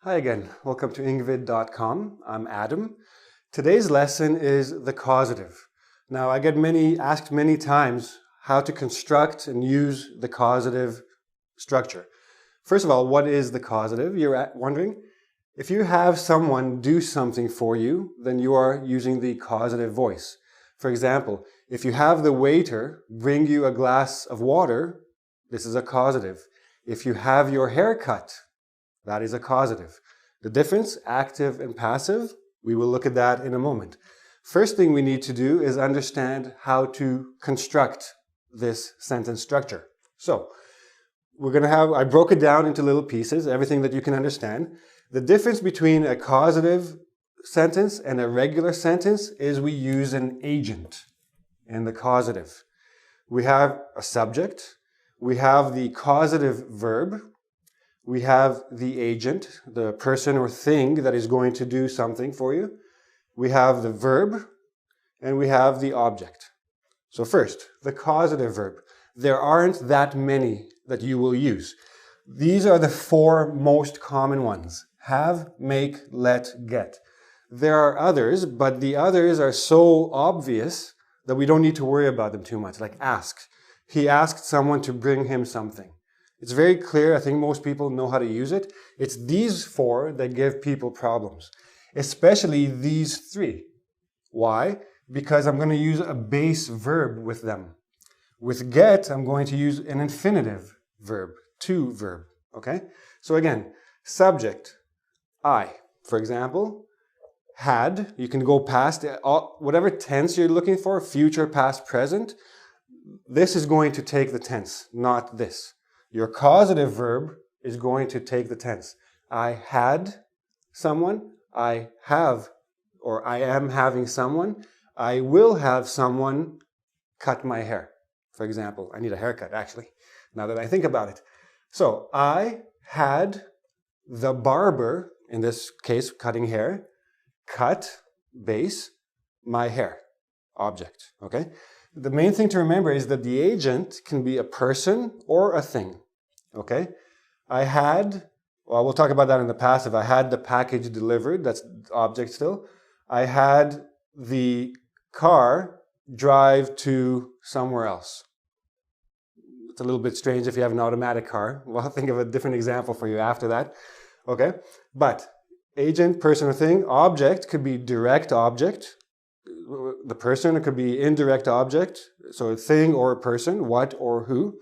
Hi again, welcome to ingvid.com. I'm Adam. Today's lesson is the causative. Now I get asked many times how to construct and use the causative structure. First of all, what is the causative? You're wondering? If you have someone do something for you, then you are using the causative voice. For example, if you have the waiter bring you a glass of water, this is a causative. If you have your hair cut, that is a causative. The difference, active and passive, we will look at that in a moment. First thing we need to do is understand how to construct this sentence structure. So, I broke it down into little pieces, everything that you can understand. The difference between a causative sentence and a regular sentence is we use an agent in the causative. We have a subject, we have the causative verb, we have the agent, the person or thing that is going to do something for you. We have the verb, and we have the object. So first, the causative verb. There aren't that many that you will use. These are the four most common ones. Have, make, let, get. There are others, but the others are so obvious that we don't need to worry about them too much. Like ask. He asked someone to bring him something. It's very clear. I think most people know how to use it. It's these four that give people problems, especially these three. Why? Because I'm going to use a base verb with them. With get, I'm going to use an infinitive verb, to verb. Okay? So again, subject, I. For example, had, you can go past whatever tense you're looking for, future, past, present. This is going to take the tense, not this. Your causative verb is going to take the tense. I had someone, I have, or I am having someone, I will have someone cut my hair. For example, I need a haircut actually, now that I think about it. So, I had the barber, in this case cutting hair, cut, base, my hair, object, okay? The main thing to remember is that the agent can be a person or a thing, okay? I had, well, we'll talk about that in the passive. I had the package delivered, that's object still. I had the car drive to somewhere else. It's a little bit strange if you have an automatic car. Well, I'll think of a different example for you after that, okay? But agent, person or thing, object could be direct object, the person, it could be indirect object, so a thing or a person, what or who.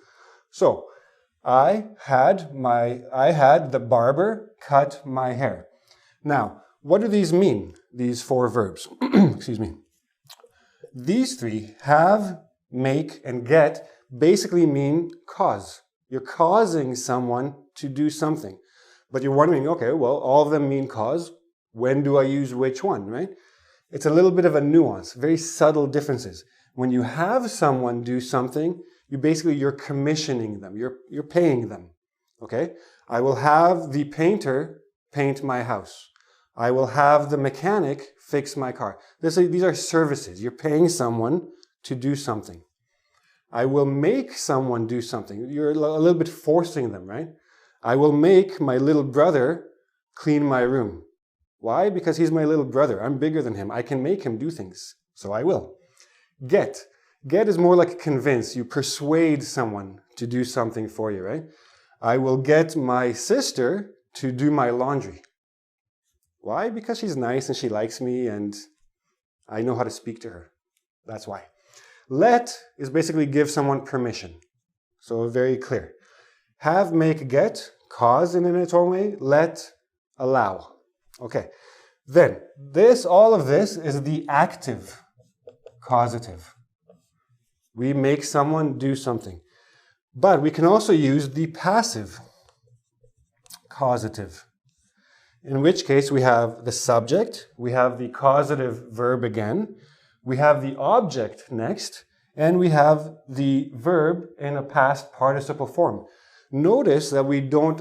So, I had the barber cut my hair. Now, what do these mean, these four verbs? Excuse me. These three, have, make, and get, basically mean cause. You're causing someone to do something. But you're wondering, okay, well, all of them mean cause. When do I use which one, right? It's a little bit of a nuance, very subtle differences. When you have someone do something, you're commissioning them, you're paying them, okay? I will have the painter paint my house. I will have the mechanic fix my car. These are services. You're paying someone to do something. I will make someone do something. You're a little bit forcing them, right? I will make my little brother clean my room. Why? Because he's my little brother. I'm bigger than him. I can make him do things. So I will. Get. Get is more like convince. You persuade someone to do something for you, right? I will get my sister to do my laundry. Why? Because she's nice and she likes me and I know how to speak to her. That's why. Let is basically give someone permission. So very clear. Have, make, get, cause in its own way. Let, allow. Okay, then all of this is the active causative. We make someone do something. But we can also use the passive causative. In which case we have the subject, we have the causative verb again, we have the object next, and we have the verb in a past participle form. Notice that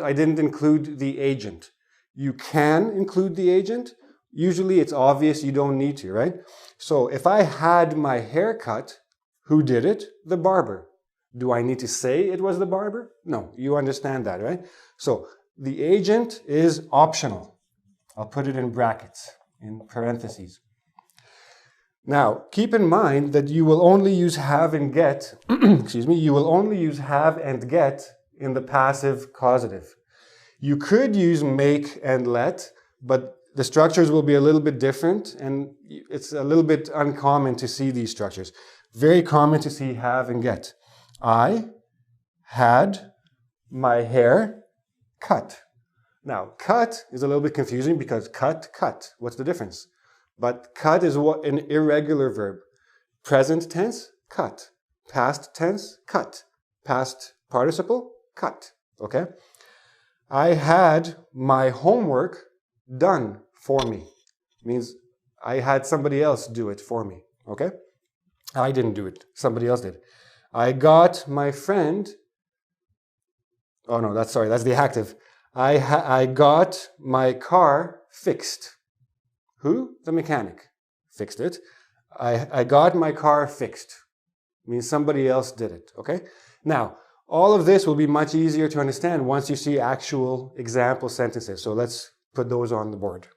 I didn't include the agent. You can include the agent. Usually it's obvious you don't need to, right? So if I had my hair cut, who did it? The barber. Do I need to say it was the barber? No, you understand that, right? So the agent is optional. I'll put it in brackets, in parentheses. Now, keep in mind that you will only use have and get, excuse me, you will only use have and get in the passive causative. You could use make and let, but the structures will be a little bit different, and it's a little bit uncommon to see these structures. Very common to see have and get. I had my hair cut. Now, cut is a little bit confusing because cut, cut. What's the difference? But cut is what an irregular verb. Present tense, cut. Past tense, cut. Past participle, cut. Okay? I had my homework done for me. Means I had somebody else do it for me. Okay? I didn't do it. Somebody else did. I got my friend. Oh no, that's the active. I got my car fixed. Who? The mechanic fixed it. I got my car fixed. Means somebody else did it. Okay? Now, all of this will be much easier to understand once you see actual example sentences. So let's put those on the board.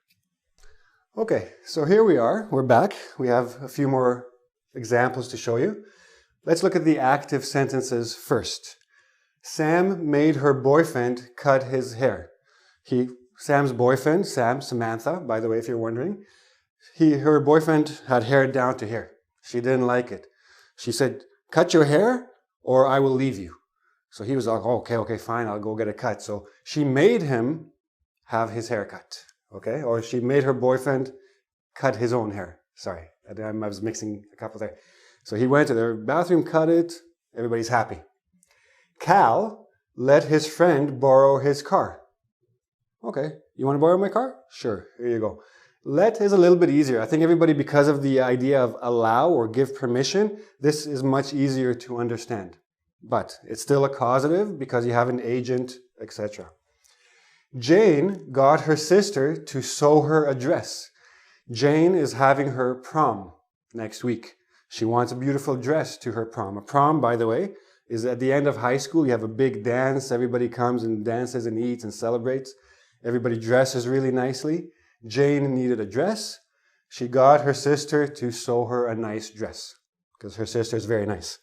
Okay, so here we are. We're back. We have a few more examples to show you. Let's look at the active sentences first. Sam made her boyfriend cut his hair. Sam's boyfriend, Samantha, by the way, if you're wondering, her boyfriend had hair down to here. She didn't like it. She said, cut your hair or I will leave you. So he was like, oh, okay, fine, I'll go get a cut. So she made him have his hair cut, okay? Or she made her boyfriend cut his own hair. Sorry, I was mixing a couple there. So he went to their bathroom, cut it, everybody's happy. Cal let his friend borrow his car. Okay, you want to borrow my car? Sure, here you go. Let is a little bit easier. I think everybody, because of the idea of allow or give permission, this is much easier to understand. But it's still a causative because you have an agent, etc. Jane got her sister to sew her a dress. Jane is having her prom next week. She wants a beautiful dress to her prom. A prom, by the way, is at the end of high school. You have a big dance. Everybody comes and dances and eats and celebrates. Everybody dresses really nicely. Jane needed a dress. She got her sister to sew her a nice dress because her sister is very nice.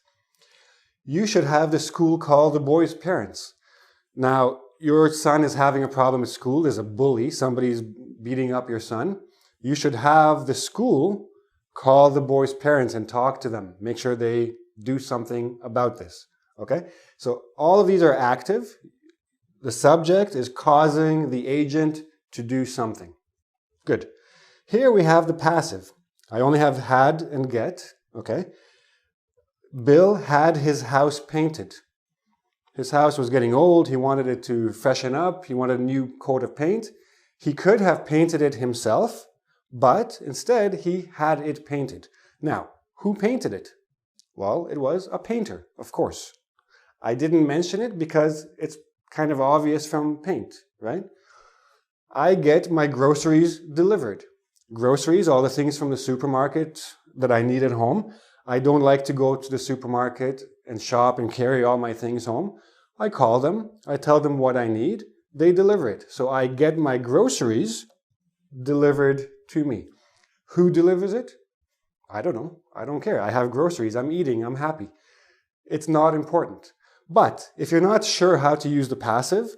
You should have the school call the boy's parents. Now, your son is having a problem at school. There's a bully. Somebody's beating up your son. You should have the school call the boy's parents and talk to them. Make sure they do something about this. Okay? So all of these are active. The subject is causing the agent to do something. Good. Here we have the passive. I only have had and get. Okay? Bill had his house painted. His house was getting old. He wanted it to freshen up. He wanted a new coat of paint. He could have painted it himself, but instead he had it painted. Now, who painted it? Well, it was a painter, of course. I didn't mention it because it's kind of obvious from paint, right? I get my groceries delivered. Groceries, all the things from the supermarket that I need at home. I don't like to go to the supermarket and shop and carry all my things home. I call them, I tell them what I need, they deliver it. So I get my groceries delivered to me. Who delivers it? I don't know. I don't care. I have groceries. I'm eating. I'm happy. It's not important. But if you're not sure how to use the passive,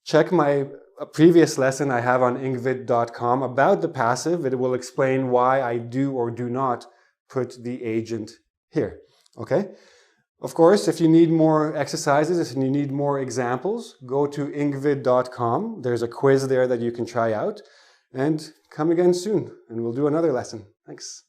check my previous lesson I have on ingvid.com about the passive. It will explain why I do or do not put the agent here. Okay? Of course, if you need more exercises, if you need more examples, go to ingvid.com. There's a quiz there that you can try out. And come again soon, and we'll do another lesson. Thanks.